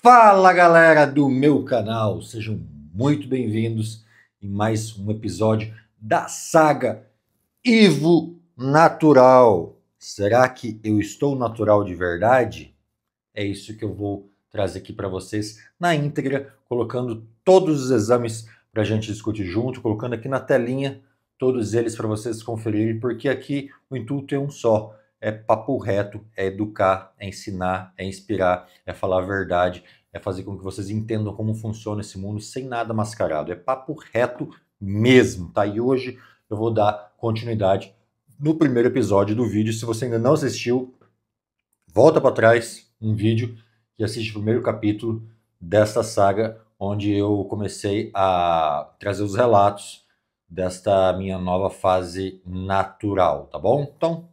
Fala galera do meu canal, sejam muito bem-vindos em mais um episódio da saga Ivo Natural. Será que eu estou natural de verdade? É isso que eu vou trazer aqui para vocês na íntegra, colocando todos os exames para a gente discutir junto, colocando aqui na telinha todos eles para vocês conferirem, porque aqui o intuito é um só. É papo reto, é educar, é ensinar, é inspirar, é falar a verdade, é fazer com que vocês entendam como funciona esse mundo sem nada mascarado. É papo reto mesmo, tá? E hoje eu vou dar continuidade no primeiro episódio do vídeo. Se você ainda não assistiu, volta para trás um vídeo e assiste o primeiro capítulo desta saga, onde eu comecei a trazer os relatos desta minha nova fase natural, tá bom? Então,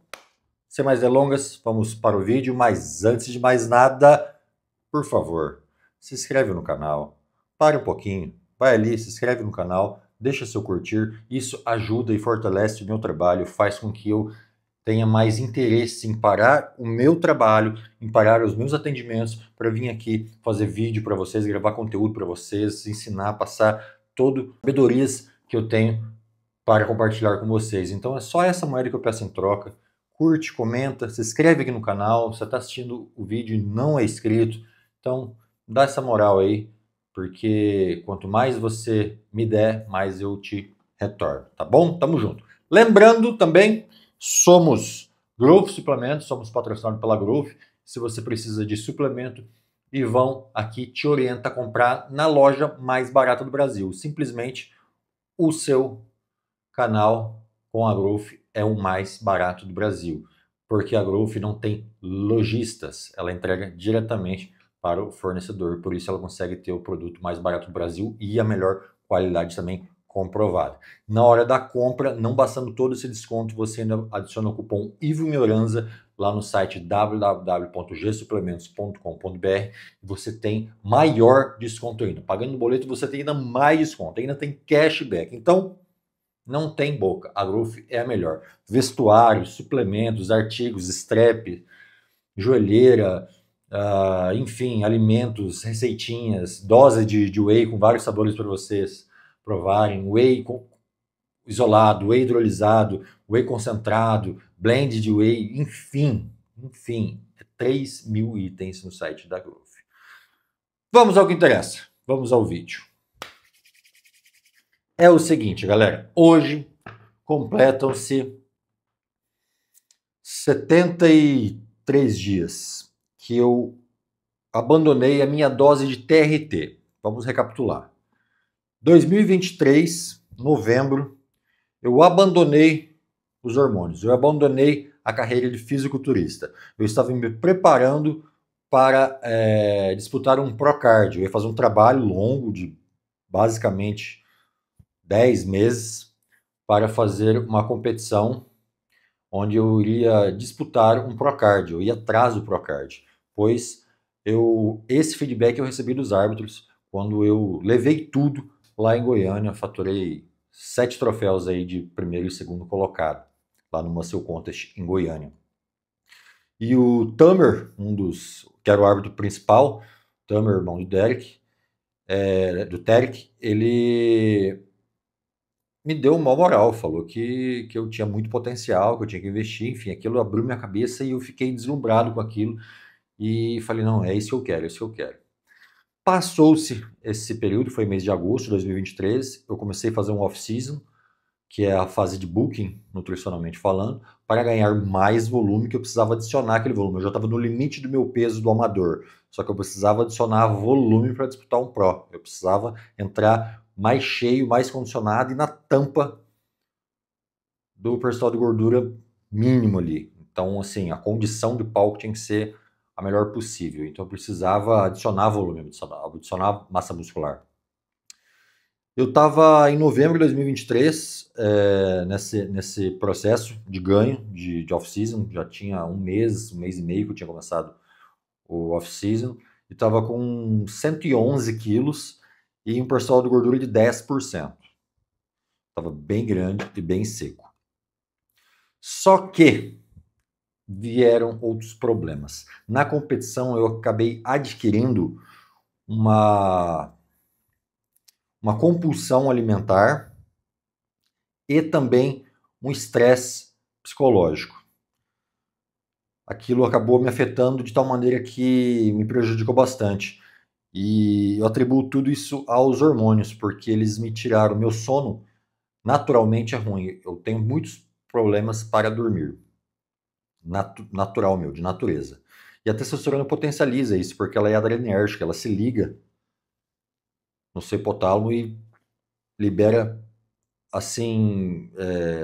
sem mais delongas, vamos para o vídeo, mas antes de mais nada, por favor, se inscreve no canal, pare um pouquinho, vai ali, se inscreve no canal, deixa seu curtir, isso ajuda e fortalece o meu trabalho, faz com que eu tenha mais interesse em parar o meu trabalho, em parar os meus atendimentos para vir aqui fazer vídeo para vocês, gravar conteúdo para vocês, ensinar, passar todas as sabedorias que eu tenho para compartilhar com vocês. Então é só essa moeda que eu peço em troca. Curte, comenta, se inscreve aqui no canal. Você está assistindo o vídeo e não é inscrito, então dá essa moral aí, porque quanto mais você me der, mais eu te retorno, tá bom? Tamo junto. Lembrando também, somos Growth Suplementos, somos patrocinados pela Growth. Se você precisa de suplemento, Ivão aqui te orienta a comprar na loja mais barata do Brasil. Simplesmente o seu canal com a Growth é o mais barato do Brasil, porque a Growth não tem lojistas, ela entrega diretamente para o fornecedor, por isso ela consegue ter o produto mais barato do Brasil e a melhor qualidade também comprovada. Na hora da compra, não bastando todo esse desconto, você ainda adiciona o cupom IVOMIORANZA lá no site www.gsuplementos.com.br e você tem maior desconto ainda. Pagando no boleto, você tem ainda mais desconto, ainda tem cashback. Então, não tem boca, a Growth é a melhor. Vestuário, suplementos, artigos, strap, joelheira, enfim, alimentos, receitinhas, dose de whey com vários sabores para vocês provarem, whey isolado, whey hidrolisado, whey concentrado, blend de whey, enfim, 3.000 itens no site da Growth. Vamos ao que interessa, vamos ao vídeo. É o seguinte, galera, hoje completam-se 73 dias que eu abandonei a minha dose de TRT. Vamos recapitular. 2023, novembro, eu abandonei os hormônios, eu abandonei a carreira de fisiculturista. Eu estava me preparando para disputar um Procard. Eu ia fazer um trabalho longo de basicamente 10 meses para fazer uma competição onde eu iria disputar um Procard, eu ia atrás do Procard, pois esse feedback eu recebi dos árbitros quando eu levei tudo lá em Goiânia, faturei 7 troféus aí de primeiro e segundo colocado, lá no Muscle Contest em Goiânia. E o Tamer, que era o árbitro principal, Tamer, irmão do Derek, do Terek, ele me deu uma moral, falou que eu tinha muito potencial, que eu tinha que investir, enfim, aquilo abriu minha cabeça e eu fiquei deslumbrado com aquilo e falei, não, é isso que eu quero, é isso que eu quero. Passou-se esse período, foi mês de agosto de 2023, eu comecei a fazer um off-season, que é a fase de booking, nutricionalmente falando, para ganhar mais volume, que eu precisava adicionar aquele volume. Eu já estava no limite do meu peso do amador, só que eu precisava adicionar volume para disputar um Pro. Eu precisava entrar mais cheio, mais condicionado e na tampa do percentual de gordura mínimo ali. Então, assim, a condição de palco tinha que ser a melhor possível. Então, eu precisava adicionar volume, adicionar massa muscular. Eu estava em novembro de 2023, nesse processo de ganho de off-season, já tinha um mês e meio que eu tinha começado o off-season, e estava com 111 quilos e um percentual de gordura de 10%. Estava bem grande e bem seco. Só que vieram outros problemas. Na competição eu acabei adquirindo uma, uma compulsão alimentar e também um estresse psicológico. Aquilo acabou me afetando de tal maneira que me prejudicou bastante. E eu atribuo tudo isso aos hormônios, porque eles me tiraram. Meu sono naturalmente é ruim. Eu tenho muitos problemas para dormir. Natural meu, de natureza. E a testosterona potencializa isso, porque ela é adrenérgica, ela se liga no seu hipotálamo e libera assim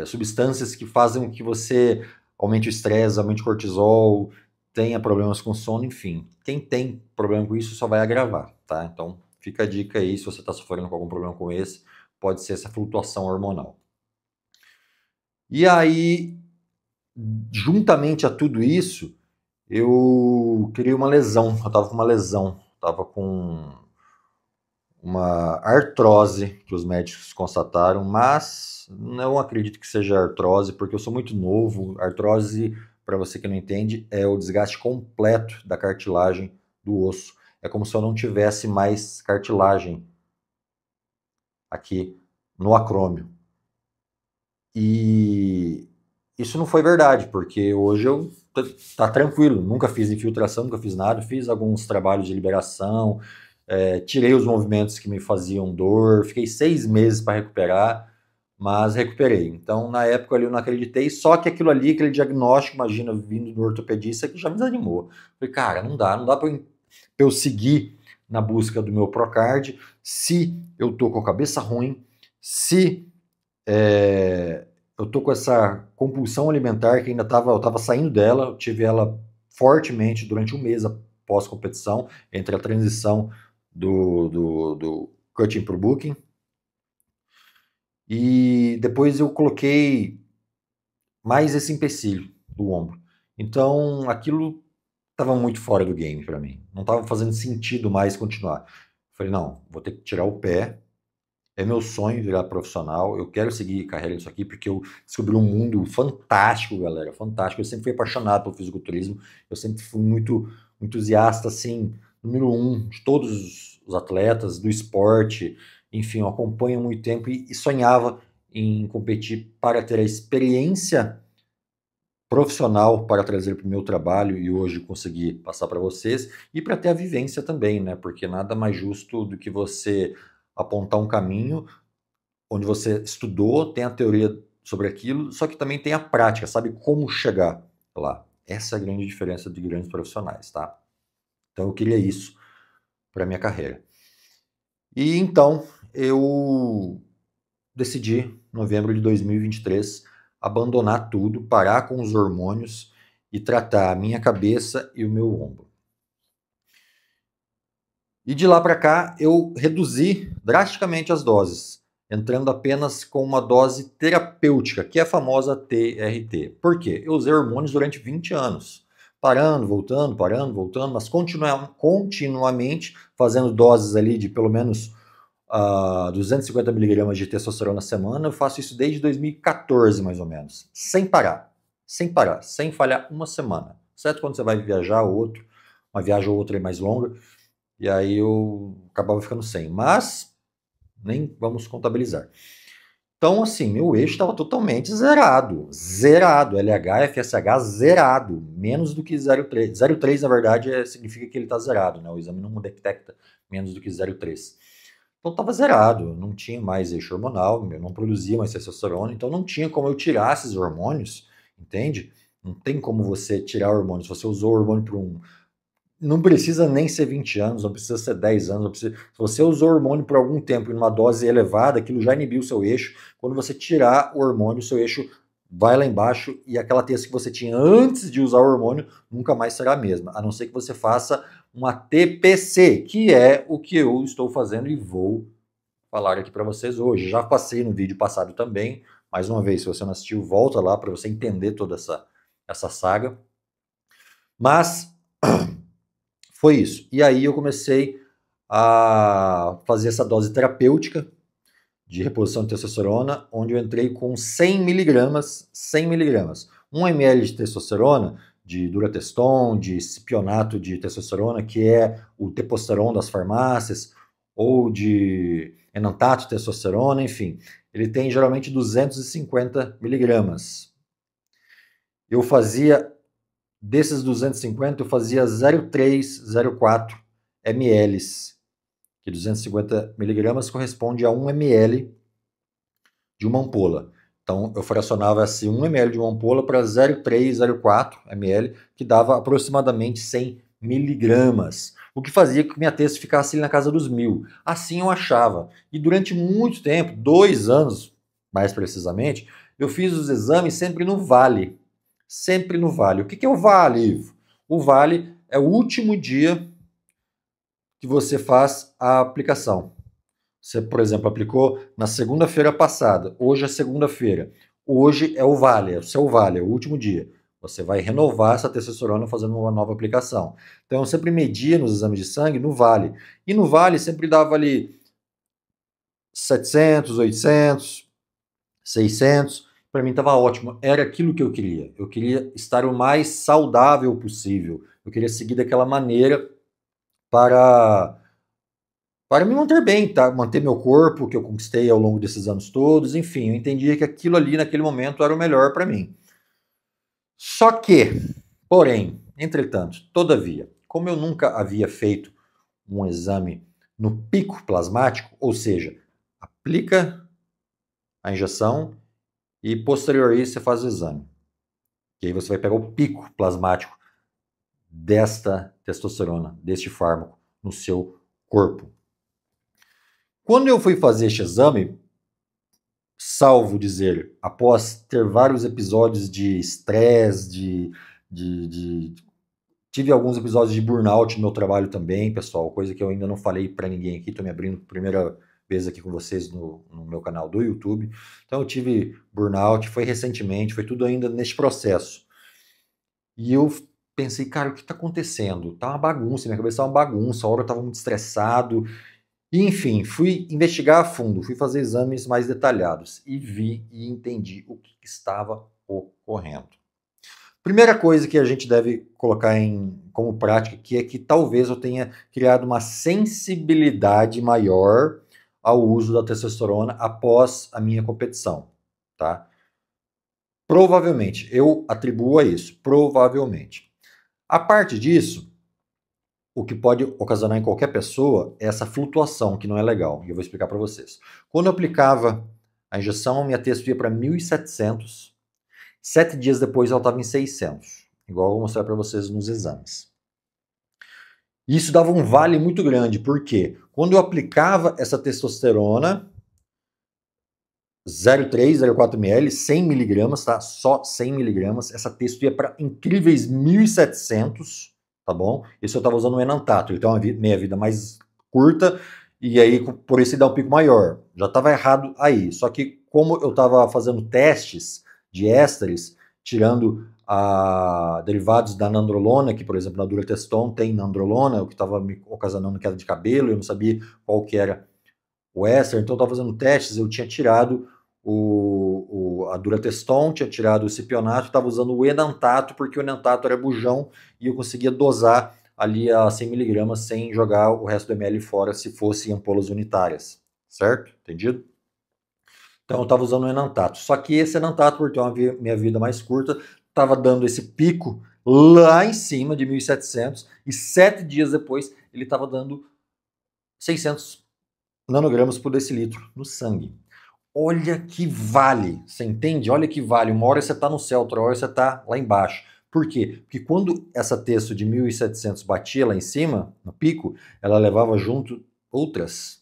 substâncias que fazem com que você aumente o estresse, aumente o cortisol, tenha problemas com sono, enfim. Quem tem problema com isso só vai agravar, tá? Então fica a dica aí, se você está sofrendo com algum problema com esse, pode ser essa flutuação hormonal. E aí, juntamente a tudo isso, eu criei uma lesão, eu estava com uma lesão, estava com uma artrose que os médicos constataram, mas não acredito que seja artrose, porque eu sou muito novo. Artrose, para você que não entende, é o desgaste completo da cartilagem do osso. É como se eu não tivesse mais cartilagem aqui no acrômio. E isso não foi verdade, porque hoje eu tá tranquilo, nunca fiz infiltração, nunca fiz nada, fiz alguns trabalhos de liberação, tirei os movimentos que me faziam dor, fiquei 6 meses para recuperar, mas recuperei. Então, na época ali eu não acreditei, só que aquilo ali, aquele diagnóstico, imagina, vindo do ortopedista, que já me desanimou. Falei, cara, não dá para eu seguir na busca do meu Procard se eu tô com a cabeça ruim, se eu tô com essa compulsão alimentar que ainda eu tava saindo dela, eu tive ela fortemente durante um mês após competição, entre a transição do cutting para o booking. E depois eu coloquei mais esse empecilho do ombro. Então aquilo estava muito fora do game para mim. Não estava fazendo sentido mais continuar. Falei, não, vou ter que tirar o pé. É meu sonho virar profissional. Eu quero seguir carreira nisso aqui porque eu descobri um mundo fantástico, galera. Fantástico. Eu sempre fui apaixonado pelo fisiculturismo. Eu sempre fui muito entusiasta, assim, número 1 de todos os atletas, do esporte. Enfim, eu acompanho há muito tempo e sonhava em competir para ter a experiência profissional para trazer para o meu trabalho e hoje conseguir passar para vocês e para ter a vivência também, né? Porque nada mais justo do que você apontar um caminho onde você estudou, tem a teoria sobre aquilo, só que também tem a prática, sabe como chegar lá. Essa é a grande diferença de grandes profissionais, tá? Então eu queria isso para minha carreira. E então eu decidi, em novembro de 2023, abandonar tudo, parar com os hormônios e tratar a minha cabeça e o meu ombro. E de lá para cá eu reduzi drasticamente as doses, entrando apenas com uma dose terapêutica, que é a famosa TRT. Por quê? Eu usei hormônios durante 20 anos, parando, voltando, mas continuamente fazendo doses ali de pelo menos 250 miligramas de testosterona na semana. Eu faço isso desde 2014, mais ou menos, sem parar, sem falhar uma semana. Certo? Quando você vai viajar, uma viagem ou outra é mais longa, e aí eu acabava ficando sem, mas nem vamos contabilizar. Então, assim, meu eixo estava totalmente zerado, LH, FSH zerado, menos do que 0,3. 0,3, na verdade, significa que ele está zerado, né? O exame não detecta menos do que 0,3. Então estava zerado, não tinha mais eixo hormonal, eu não produzia mais testosterona, então não tinha como eu tirar esses hormônios, entende? Não tem como você tirar hormônios. Se você usou hormônio por não precisa nem ser 20 anos, não precisa ser 10 anos. Se você usou hormônio por algum tempo em uma dose elevada, aquilo já inibiu o seu eixo. Quando você tirar o hormônio, o seu eixo vai lá embaixo e aquela testa que você tinha antes de usar o hormônio nunca mais será a mesma, a não ser que você faça uma TPC, que é o que eu estou fazendo e vou falar aqui para vocês hoje. Já passei no vídeo passado também. Mais uma vez, se você não assistiu, volta lá para você entender toda essa saga. Mas foi isso. E aí eu comecei a fazer essa dose terapêutica de reposição de testosterona, onde eu entrei com 100 miligramas, 1 ml de testosterona de Durateston, de cipionato de testosterona, que é o teposteron das farmácias, ou de enantato de testosterona, enfim. Ele tem geralmente 250 miligramas. Eu fazia, desses 250, eu fazia 0,3, 0,4 ml, que 250 miligramas corresponde a 1 ml de uma ampola. Então, eu fracionava assim 1 ml de uma ampola para 0,3, 0,4 ml, que dava aproximadamente 100 miligramas, o que fazia que minha testo ficasse ali na casa dos 1.000. Assim eu achava. E durante muito tempo, 2 anos mais precisamente, eu fiz os exames sempre no Vale. Sempre no Vale. O que é o Vale, Ivo? O Vale é o último dia que você faz a aplicação. Você, por exemplo, aplicou na segunda-feira passada, hoje é segunda-feira. Hoje é o Vale, é o seu Vale, é o último dia. Você vai renovar essa testosterona fazendo uma nova aplicação. Então, eu sempre media nos exames de sangue no Vale. E no Vale sempre dava ali 700, 800, 600. Para mim estava ótimo. Era aquilo que eu queria. Eu queria estar o mais saudável possível. Eu queria seguir daquela maneira para me manter bem, tá? Manter meu corpo, que eu conquistei ao longo desses anos todos, enfim, eu entendia que aquilo ali naquele momento era o melhor para mim. Só que, porém, entretanto, todavia, como eu nunca havia feito um exame no pico plasmático, ou seja, aplica a injeção e posterior a isso você faz o exame. E aí você vai pegar o pico plasmático desta testosterona, deste fármaco no seu corpo. Quando eu fui fazer este exame, salvo dizer, após ter vários episódios de estresse, tive alguns episódios de burnout no meu trabalho também, pessoal, coisa que eu ainda não falei para ninguém aqui, estou me abrindo primeira vez aqui com vocês no meu canal do YouTube. Então eu tive burnout, foi recentemente, foi tudo ainda neste processo. E eu pensei, cara, o que está acontecendo? Tá uma bagunça, minha cabeça tá uma bagunça, a hora eu estava muito estressado. E, enfim, fui investigar a fundo, fui fazer exames mais detalhados e vi e entendi o que estava ocorrendo. Primeira coisa que a gente deve colocar como prática aqui é que talvez eu tenha criado uma sensibilidade maior ao uso da testosterona após a minha competição, tá? Provavelmente, eu atribuo a isso, provavelmente. A parte disso, o que pode ocasionar em qualquer pessoa é essa flutuação, que não é legal, e eu vou explicar para vocês. Quando eu aplicava a injeção, minha testo ia para 1.700, 7 dias depois ela estava em 600, igual eu vou mostrar para vocês nos exames. Isso dava um vale muito grande, porque quando eu aplicava essa testosterona, 0,3, 0,4 ml, 100 miligramas, tá? Só 100 miligramas, essa testo ia para incríveis 1.700, tá bom? Isso eu estava usando o enantato, ele tem uma meia-vida mais curta, e aí por isso ele dá um pico maior. Já estava errado aí, só que como eu estava fazendo testes de ésteres, tirando derivados da nandrolona, que por exemplo na Durateston tem nandrolona, o que estava me ocasionando queda de cabelo, eu não sabia qual que era o éster, então eu estava fazendo testes, eu tinha tirado a Durateston, tinha tirado o cipionato, estava usando o enantato, porque o enantato era bujão e eu conseguia dosar ali a 100 miligramas sem jogar o resto do ml fora se fosse ampolas unitárias, certo? Entendido? Então eu estava usando o enantato, só que esse enantato, por ter uma minha vida mais curta, estava dando esse pico lá em cima de 1.700 e 7 dias depois ele estava dando 600 nanogramas por decilitro no sangue. Olha que vale, você entende? Olha que vale. Uma hora você está no céu, outra hora você está lá embaixo. Por quê? Porque quando essa testo de 1.700 batia lá em cima, no pico, ela levava junto outros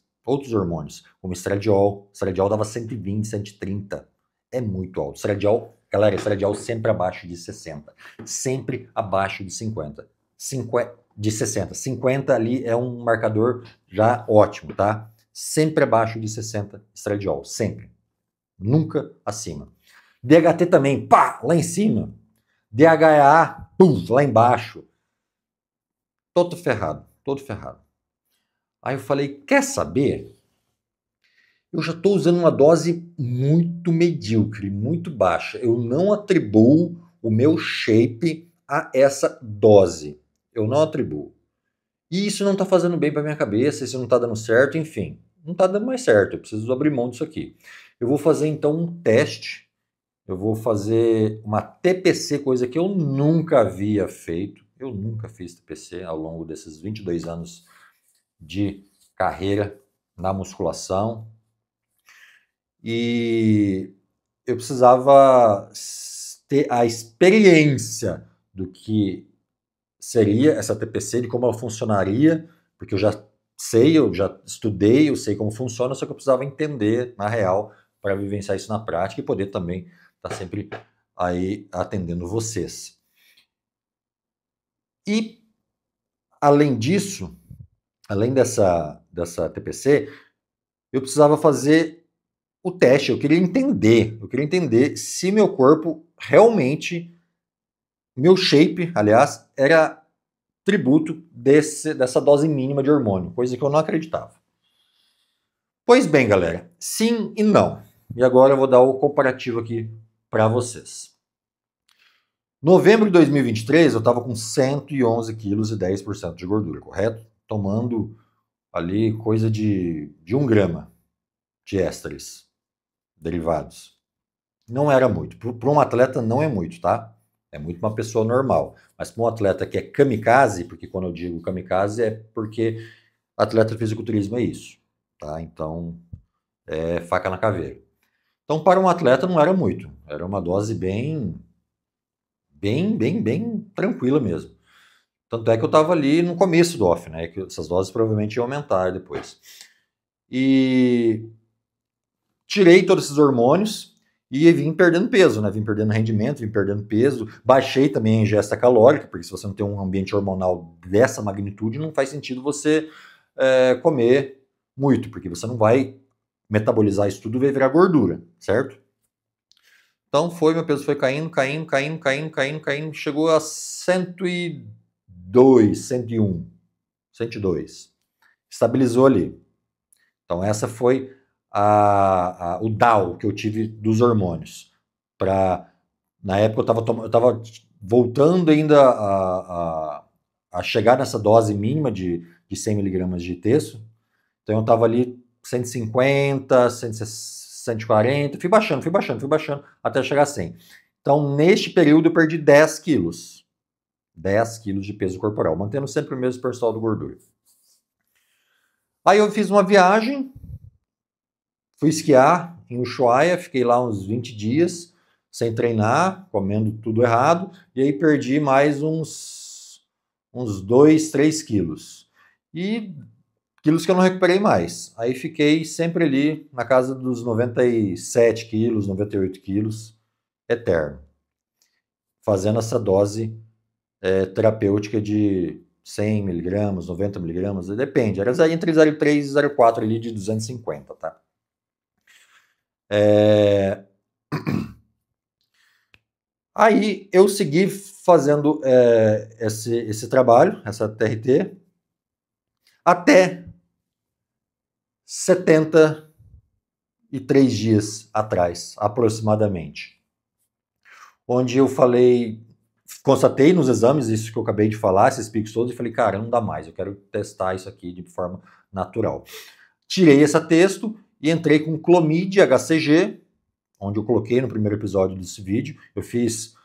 hormônios, como estradiol. Estradiol dava 120, 130. É muito alto. Estradiol, galera, estradiol sempre abaixo de 60. Sempre abaixo de 50. De 60. 50 ali é um marcador já ótimo, tá? Sempre abaixo de 60 estradiol, sempre. Nunca acima. DHT também, pá, lá em cima. DHA, pum, lá embaixo. Todo ferrado, todo ferrado. Aí eu falei, quer saber? Eu já estou usando uma dose muito medíocre, muito baixa. Eu não atribuo o meu shape a essa dose. Eu não atribuo. E isso não está fazendo bem para minha cabeça, isso não está dando certo, enfim. Não está dando mais certo, eu preciso abrir mão disso aqui. Eu vou fazer então um teste, eu vou fazer uma TPC, coisa que eu nunca havia feito. Eu nunca fiz TPC ao longo desses 22 anos de carreira na musculação. E eu precisava ter a experiência do que seria essa TPC, de como ela funcionaria, porque eu já sei, eu já estudei, eu sei como funciona, só que eu precisava entender na real para vivenciar isso na prática e poder também estar sempre aí atendendo vocês. E além disso, além dessa TPC, eu precisava fazer o teste, eu queria entender se meu corpo realmente, meu shape, aliás, era tributo dessa dose mínima de hormônio, coisa que eu não acreditava. Pois bem, galera, sim e não. E agora eu vou dar o comparativo aqui para vocês. Novembro de 2023, eu estava com 111 quilos e 10% de gordura, correto? Tomando ali coisa de 1 grama de ésteres derivados. Não era muito. Para um atleta não é muito, tá? É muito uma pessoa normal. Mas para um atleta que é kamikaze, porque quando eu digo kamikaze é porque atleta de fisiculturismo é isso, tá? Então, é faca na caveira. Então, para um atleta não era muito. Era uma dose bem tranquila mesmo. Tanto é que eu estava ali no começo do off, né? Que essas doses provavelmente iam aumentar depois. E tirei todos esses hormônios e vim perdendo peso, né? Vim perdendo rendimento, vim perdendo peso. Baixei também a ingesta calórica, porque se você não tem um ambiente hormonal dessa magnitude, não faz sentido você comer muito, porque você não vai metabolizar isso tudo e vai virar gordura, certo? Então meu peso foi caindo, chegou a 102, 101, 102. Estabilizou ali. Então essa foi o DAO que eu tive dos hormônios. Na época eu estava voltando ainda a chegar nessa dose mínima de 100 miligramas de testo. Então eu estava ali 150, 140, fui baixando, até chegar a 100. Então neste período eu perdi 10 quilos. 10 quilos de peso corporal, mantendo sempre o mesmo percentual de gordura. Aí eu fiz uma viagem, fui esquiar em Ushuaia, fiquei lá uns 20 dias, sem treinar, comendo tudo errado, e aí perdi mais uns 2, 3 quilos. E quilos que eu não recuperei mais. Aí fiquei sempre ali na casa dos 97 quilos, 98 quilos, eterno. Fazendo essa dose terapêutica de 100 miligramas, 90 miligramas, depende. Era entre 0,3 e 0,4 ali de 250, tá? Aí eu segui fazendo esse trabalho, essa TRT, até 73 dias atrás, aproximadamente. Onde eu constatei nos exames, isso que eu acabei de falar, esses picos todos, e falei, cara, não dá mais, eu quero testar isso aqui de forma natural. Tirei esse texto e entrei com Clomid HCG, onde eu coloquei no primeiro episódio desse vídeo. Eu fiz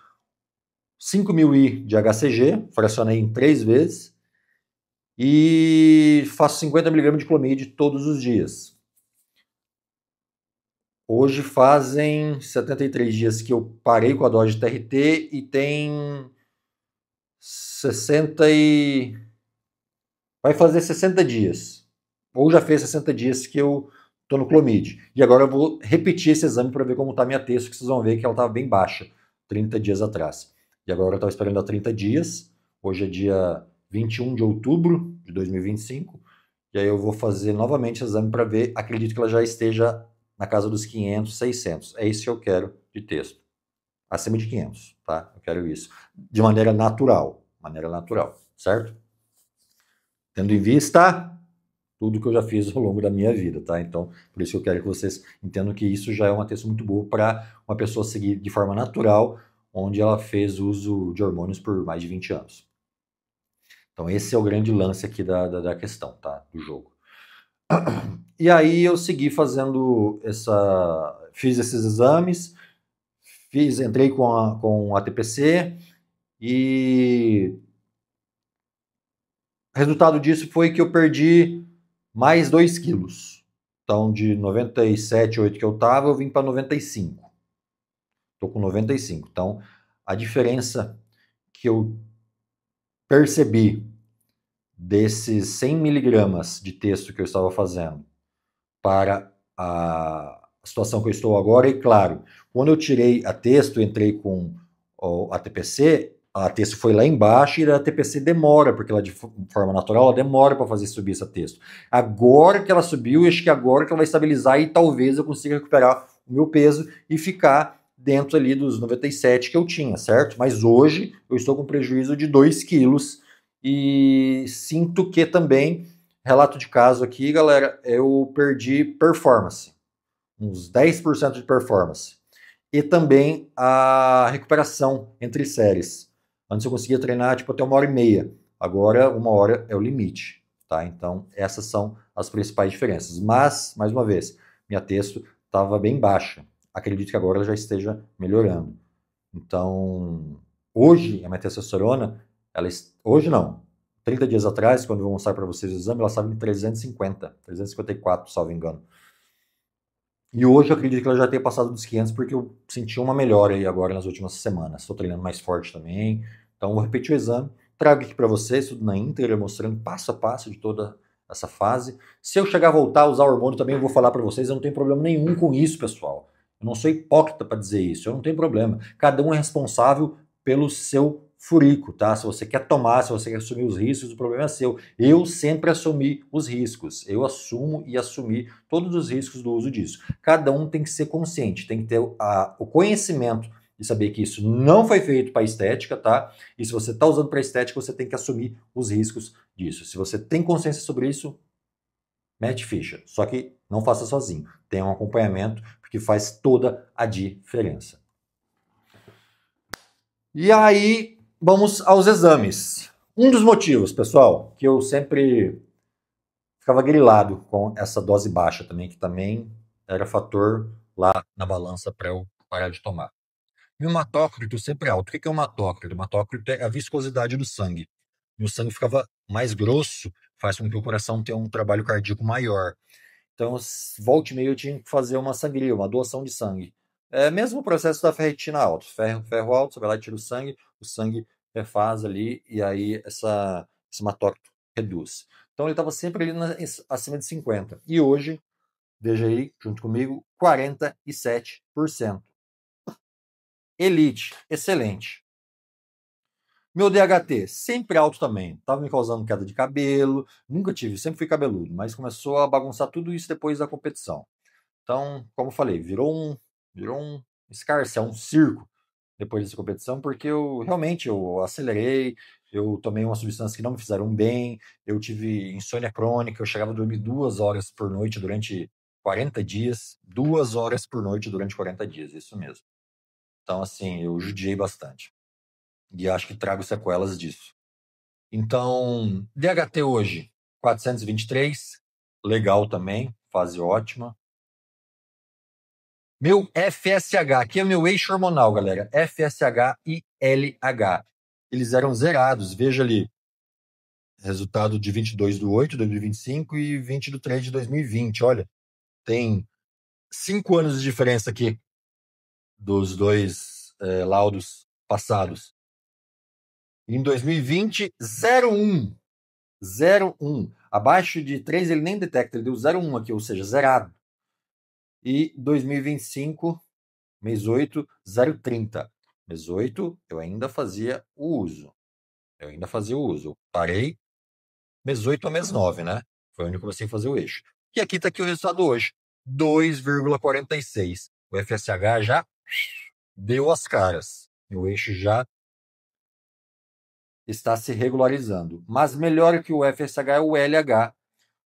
5.000 I de HCG, fracionei em 3 vezes, e faço 50 mg de Clomid todos os dias. Hoje fazem 73 dias que eu parei com a dose de TRT e tem 60 e... vai fazer 60 dias. Ou já fez 60 dias que eu tô no Clomid. E agora eu vou repetir esse exame para ver como tá a minha testo, que vocês vão ver que ela estava bem baixa 30 dias atrás. E agora eu estava esperando há 30 dias. Hoje é dia 21 de outubro de 2025. E aí eu vou fazer novamente o exame para ver. Acredito que ela já esteja na casa dos 500, 600. É isso que eu quero de texto. Acima de 500, tá? Eu quero isso. De maneira natural, certo? Tendo em vista tudo que eu já fiz ao longo da minha vida, tá? Então, por isso que eu quero que vocês entendam que isso já é uma texto muito boa para uma pessoa seguir de forma natural onde ela fez uso de hormônios por mais de 20 anos. Então esse é o grande lance aqui da questão, tá? Do jogo. E aí eu segui fazendo fiz esses exames, entrei com a TPC e o resultado disso foi que eu perdi mais 2 quilos. Então de 97,8 que eu tava, eu vim para 95. Tô com 95. Então a diferença que eu percebi desses 100 miligramas de texto que eu estava fazendo para a situação que eu estou agora, e claro, quando eu tirei a texto, entrei com a TPC, a texto foi lá embaixo e a TPC demora, porque ela de forma natural, ela demora para fazer subir essa texto. Agora que ela subiu, acho que agora que ela vai estabilizar e talvez eu consiga recuperar o meu peso e ficar dentro ali dos 97 que eu tinha, certo? Mas hoje eu estou com prejuízo de 2 quilos e sinto que também, relato de caso aqui, galera, eu perdi performance, uns 10% de performance. E também a recuperação entre séries. Antes eu conseguia treinar tipo até 1h30, agora 1 hora é o limite, tá? Então essas são as principais diferenças. Mas, mais uma vez, minha testo estava bem baixa. Acredito que agora ela já esteja melhorando. Então, hoje, a minha testosterona, hoje não, 30 dias atrás, quando eu vou mostrar para vocês o exame, ela estava em 350, 354, salvo engano. E hoje eu acredito que ela já tenha passado dos 500, porque eu senti uma melhora aí agora nas últimas semanas. Estou treinando mais forte também. Então, vou repetir o exame, trago aqui para vocês, tudo na íntegra, mostrando passo a passo de toda essa fase. Se eu chegar a voltar a usar hormônio também, eu vou falar para vocês, eu não tenho problema nenhum com isso, pessoal. Eu não sou hipócrita para dizer isso, eu não tenho problema. Cada um é responsável pelo seu furico, tá? Se você quer tomar, se você quer assumir os riscos, o problema é seu. Eu sempre assumi os riscos. Eu assumo e assumi todos os riscos do uso disso. Cada um tem que ser consciente, tem que ter o conhecimento de saber que isso não foi feito para estética, tá? E se você está usando para estética, você tem que assumir os riscos disso. Se você tem consciência sobre isso, mete ficha. Só que não faça sozinho. Tenha um acompanhamento, porque faz toda a diferença. E aí, vamos aos exames. Um dos motivos, pessoal, que eu sempre ficava grilado com essa dose baixa também, que também era fator lá na balança para eu parar de tomar. E o hematócrito sempre é alto. O que é o hematócrito? O hematócrito é a viscosidade do sangue. E o sangue ficava mais grosso, faz com que o coração tenha um trabalho cardíaco maior. Então, volta e meia eu tinha que fazer uma sangria, uma doação de sangue. É mesmo o processo da ferritina alta. Ferro alto, você vai lá e tira o sangue refaz ali, e aí esse hematócrito reduz. Então ele estava sempre ali acima de 50. E hoje, veja aí, junto comigo, 47%. Elite, excelente. Meu DHT, sempre alto também. Tava me causando queda de cabelo, nunca tive, sempre fui cabeludo, mas começou a bagunçar tudo isso depois da competição. Então, como eu falei, virou um escarcéu, um circo depois dessa competição, porque eu acelerei, eu tomei uma substância que não me fizeram bem, eu tive insônia crônica, eu chegava a dormir 2 horas por noite durante 40 dias, 2 horas por noite durante 40 dias, isso mesmo. Então, assim, eu judiei bastante. E acho que trago sequelas disso. Então, DHT hoje, 423, legal também, fase ótima. Meu FSH, aqui é meu eixo hormonal, galera. FSH e LH. Eles eram zerados, veja ali. Resultado de 22/8/2025 e 20/3/2020. Olha, tem 5 anos de diferença aqui dos dois laudos passados. Em 2020, 0,1. 0,1. Abaixo de 3 ele nem detecta, ele deu 0,1 aqui, ou seja, zerado. E 2025, mês 8, 0,30. Mês 8, eu ainda fazia o uso. Eu parei mês 8 a mês 9, né? Foi onde eu comecei a fazer o eixo. E aqui está aqui o resultado hoje. 2,46. O FSH já deu as caras. O eixo já está se regularizando. Mas melhor que o FSH é o LH.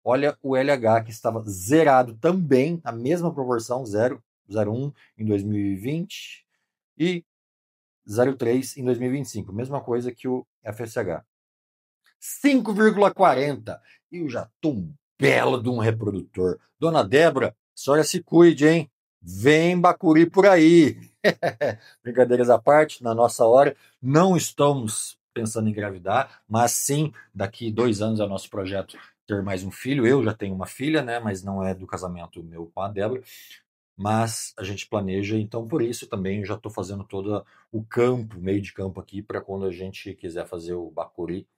Olha o LH que estava zerado também, a mesma proporção, 0,01 em 2020 e 0,3 em 2025. Mesma coisa que o FSH. 5,40. E eu já tô um belo de um reprodutor. Dona Débora, a senhora se cuide, hein? Vem bacuri por aí. Brincadeiras à parte, na nossa hora, não estamos pensando em engravidar, mas sim, daqui 2 anos é o nosso projeto ter mais um filho. Eu já tenho uma filha, né? Mas não é do casamento meu com a Débora. Mas a gente planeja, então por isso também já estou fazendo todo o campo, meio de campo aqui, para quando a gente quiser fazer o bacuri,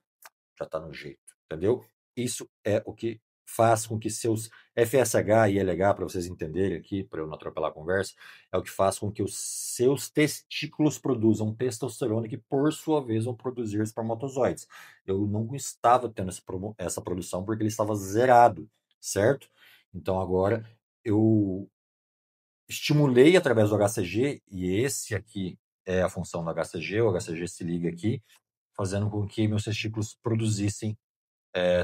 já está no jeito, entendeu? Isso é o que faz com que seus FSH e LH, para vocês entenderem aqui, para eu não atropelar a conversa, é o que faz com que os seus testículos produzam testosterona, que por sua vez vão produzir espermatozoides. Eu não estava tendo essa produção porque ele estava zerado, certo? Então agora eu estimulei através do HCG, e esse aqui é a função do HCG, o HCG se liga aqui, fazendo com que meus testículos produzissem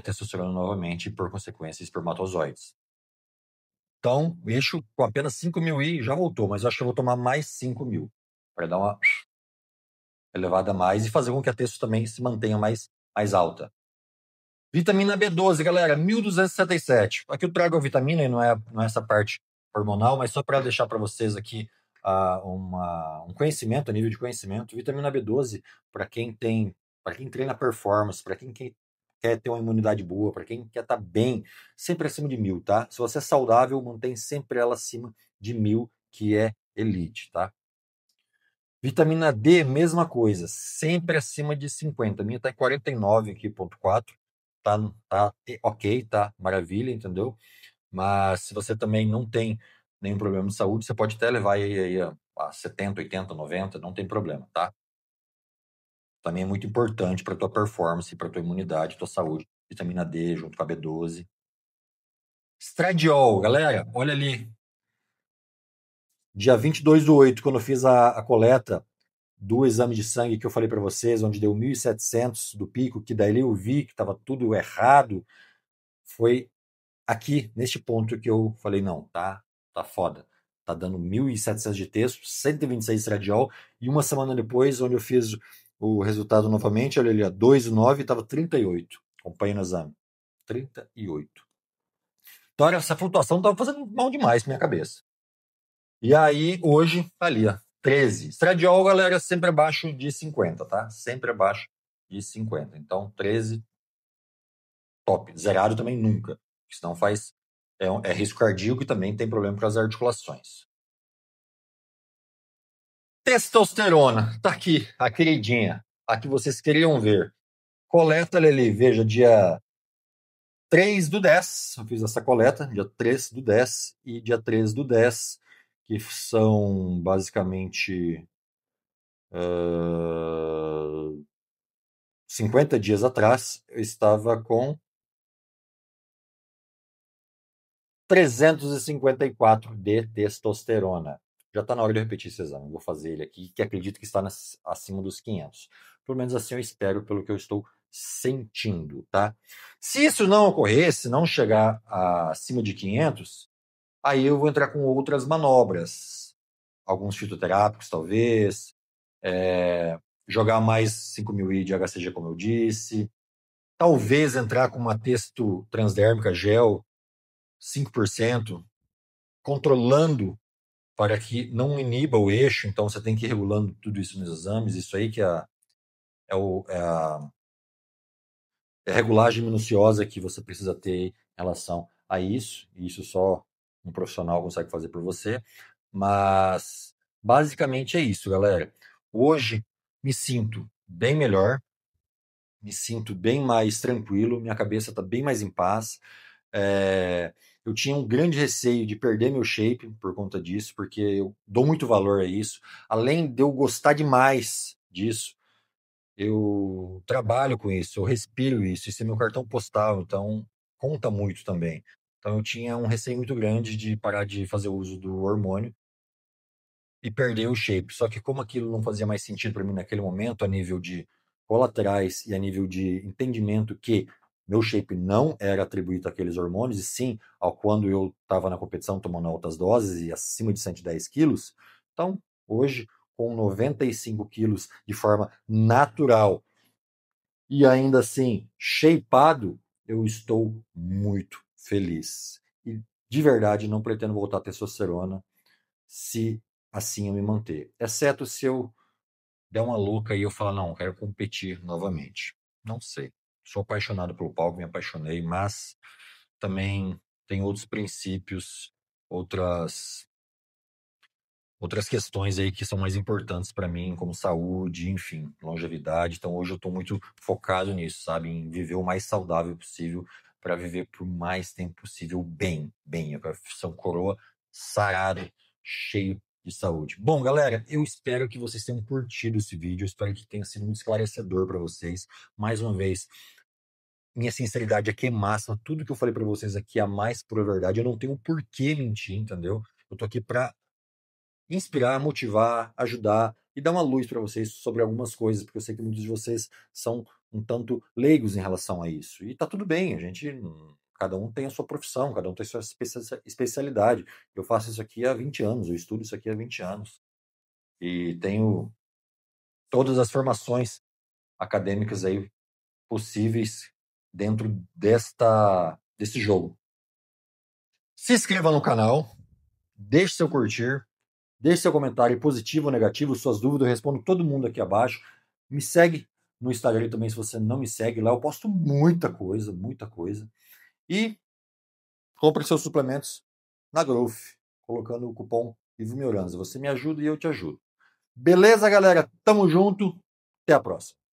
testosterona novamente e, por consequência, espermatozoides. Então, o eixo com apenas 5.000 I já voltou, mas eu acho que eu vou tomar mais 5.000 para dar uma elevada a mais e fazer com que a testo também se mantenha mais alta. Vitamina B12, galera, 1.267. Aqui eu trago a vitamina e não é essa parte hormonal, mas só para deixar para vocês aqui um conhecimento, a nível de conhecimento. Vitamina B12, para quem treina performance, para quem quer ter uma imunidade boa, para quem quer estar bem, sempre acima de 1.000, tá? Se você é saudável, mantém sempre ela acima de 1.000, que é elite, tá? Vitamina D, mesma coisa, sempre acima de 50. A minha tá em 49 aqui, ponto 4. Tá ok, tá maravilha, entendeu? Mas se você também não tem nenhum problema de saúde, você pode até levar aí a 70, 80, 90, não tem problema, tá? Também é muito importante para tua performance, para tua imunidade, tua saúde. Vitamina D junto com a B12. Estradiol, galera, olha ali. Dia 22/8, quando eu fiz a coleta do exame de sangue que eu falei para vocês, onde deu 1.700 do pico, que daí eu vi que estava tudo errado, foi aqui, neste ponto, que eu falei, não, tá foda. Tá dando 1.700 de texto, 126 de estradiol, e uma semana depois, onde eu fiz o resultado novamente, olha ali, 2,9, estava 38. Acompanhe no exame. 38. Então, essa flutuação estava fazendo mal demais pra minha cabeça. E aí, hoje, tá ali, ó, 13. Estradiol, galera, sempre abaixo de 50, tá? Sempre abaixo de 50. Então, 13, top. Zerado também nunca. Senão faz. É risco cardíaco e também tem problema com as articulações. Testosterona. Tá aqui, a queridinha. A que vocês queriam ver. Coleta, Leli, veja, dia 3/10. Eu fiz essa coleta, dia 3/10 e dia 13/10, que são basicamente 50 dias atrás, eu estava com 354 de testosterona. Já está na hora de repetir esse exame. Vou fazer ele aqui, que acredito que está acima dos 500. Pelo menos assim eu espero, pelo que eu estou sentindo, tá? Se isso não ocorrer, se não chegar acima de 500, aí eu vou entrar com outras manobras. Alguns fitoterápicos, talvez. Jogar mais 5.000 I de HCG, como eu disse. Talvez entrar com uma testo transdérmica gel, 5%, controlando para que não iniba o eixo. Então, você tem que ir regulando tudo isso nos exames. Isso aí que é a regulagem minuciosa que você precisa ter em relação a isso. E isso só um profissional consegue fazer por você. Mas, basicamente, é isso, galera. Hoje, me sinto bem melhor, me sinto bem mais tranquilo, minha cabeça está bem mais em paz. Eu tinha um grande receio de perder meu shape por conta disso, porque eu dou muito valor a isso. Além de eu gostar demais disso, eu trabalho com isso, eu respiro isso é meu cartão postal, então conta muito também. Então eu tinha um receio muito grande de parar de fazer uso do hormônio e perder o shape. Só que como aquilo não fazia mais sentido para mim naquele momento, a nível de colaterais e a nível de entendimento que meu shape não era atribuído àqueles hormônios, e sim ao quando eu estava na competição tomando altas doses e acima de 110 quilos. Então, hoje, com 95 quilos de forma natural e ainda assim shapeado, eu estou muito feliz. E de verdade não pretendo voltar a testosterona se assim eu me manter. Exceto se eu der uma louca e eu falar, não, quero competir novamente. Não sei. Sou apaixonado pelo palco, me apaixonei, mas também tem outros princípios, outras questões aí que são mais importantes para mim, como saúde, enfim, longevidade. Então hoje eu estou muito focado nisso, sabe, em viver o mais saudável possível para viver por mais tempo possível bem. Eu quero ser um coroa sarado, cheio de saúde. Bom, galera, eu espero que vocês tenham curtido esse vídeo, eu espero que tenha sido muito esclarecedor para vocês. Mais uma vez, minha sinceridade aqui é máxima, tudo que eu falei para vocês aqui é a mais pura verdade. Eu não tenho por que mentir, entendeu? Eu tô aqui para inspirar, motivar, ajudar e dar uma luz para vocês sobre algumas coisas, porque eu sei que muitos de vocês são um tanto leigos em relação a isso. E tá tudo bem, a gente, cada um tem a sua profissão, cada um tem a sua especialidade. Eu faço isso aqui há 20 anos, eu estudo isso aqui há 20 anos. E tenho todas as formações acadêmicas aí possíveis dentro desse jogo. Se inscreva no canal, deixe seu curtir, deixe seu comentário positivo ou negativo, suas dúvidas, eu respondo todo mundo aqui abaixo. Me segue no Instagram também, se você não me segue. Lá eu posto muita coisa, muita coisa. E compre seus suplementos na Growth, colocando o cupom IVOMIORANZA. Você me ajuda e eu te ajudo. Beleza, galera? Tamo junto. Até a próxima.